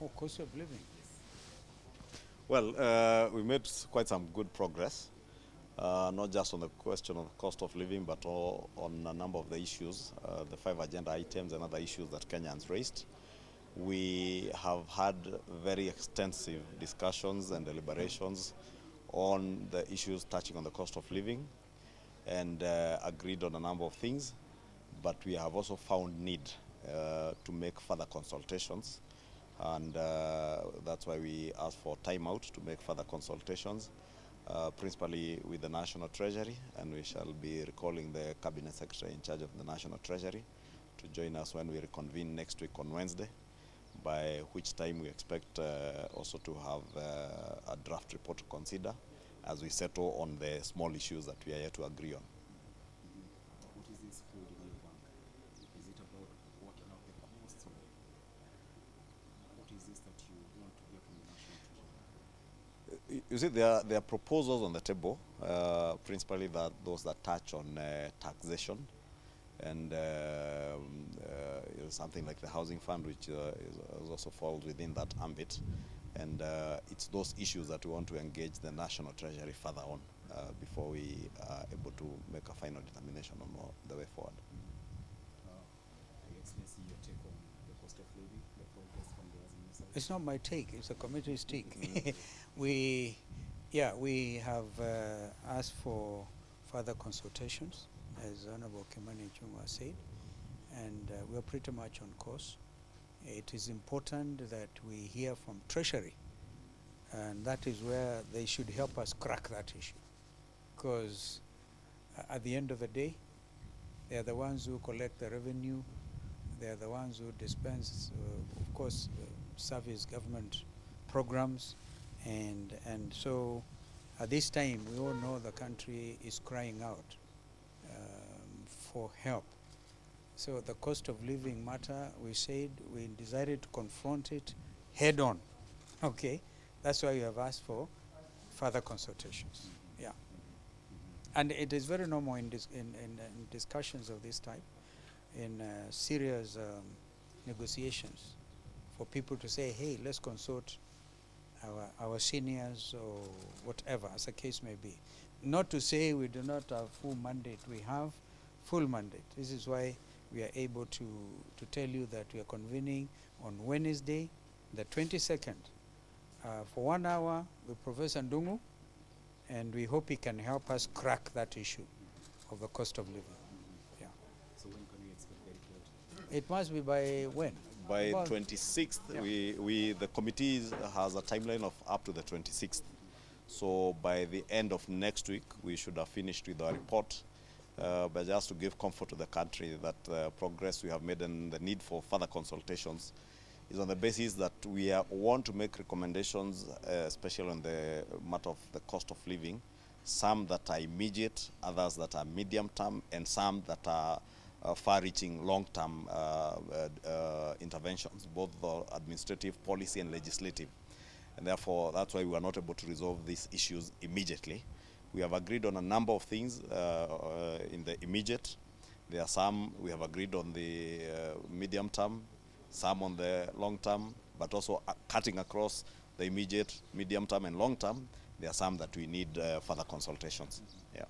Oh, cost of living. Well, we made quite some good progress, not just on the question of cost of living, but on a number of the issues, the 5 agenda items and other issues that Kenyans raised. We have had very extensive discussions and deliberations on the issues touching on the cost of living and agreed on a number of things, but we have also found need to make further consultations, and that's why we asked for timeout to make further consultations, principally with the National Treasury, and we shall be recalling the Cabinet Secretary in charge of the National Treasury to join us when we reconvene next week on Wednesday, by which time we expect also to have a draft report to consider as we settle on the small issues that we are yet to agree on. What is this food development bank? Is it about working out the costs, or what is this that you want to hear from the National Treasury? You see, there are proposals on the table, principally those that touch on taxation, and something like the housing fund, which also falls within that ambit. And it's those issues that we want to engage the National Treasury further on before we are able to make a final determination on the way forward. Excellency, your take on the cost of living, the progress from the Azimio side? It's not my take, it's a committee's take. We have asked for further consultations, as Honorable Kimani Ichungwa said, and we are pretty much on course. It is important that we hear from Treasury, and that is where they should help us crack that issue, because at the end of the day, they are the ones who collect the revenue, they are the ones who dispense, of course, service government programs, and so at this time we all know the country is crying out for help. So the cost of living matter, we said we decided to confront it head on. Okay, that's why we have asked for further consultations. Yeah, and it is very normal in discussions of this type, in serious negotiations, for people to say, hey, let's consult our seniors or whatever, as the case may be. Not to say we do not have full mandate. We have full mandate. This is why we are able to tell you that we are convening on Wednesday, the 22nd, for 1 hour with Professor Ndungu, and we hope he can help us crack that issue of the cost of living. Yeah. So when can we expect the report? It must be by when? By About 26th, yeah. the committee has a timeline of up to the 26th. So by the end of next week, we should have finished with our report. But just to give comfort to the country that progress we have made and the need for further consultations is on the basis that we want to make recommendations, especially on the matter of the cost of living, some that are immediate, others that are medium term, and some that are far-reaching long-term interventions, both the administrative, policy, and legislative. And therefore, that's why we are not able to resolve these issues immediately. We have agreed on a number of things in the immediate. There are some we have agreed on the medium term, some on the long term, but also cutting across the immediate, medium term, and long term. There are some that we need further consultations. Yeah.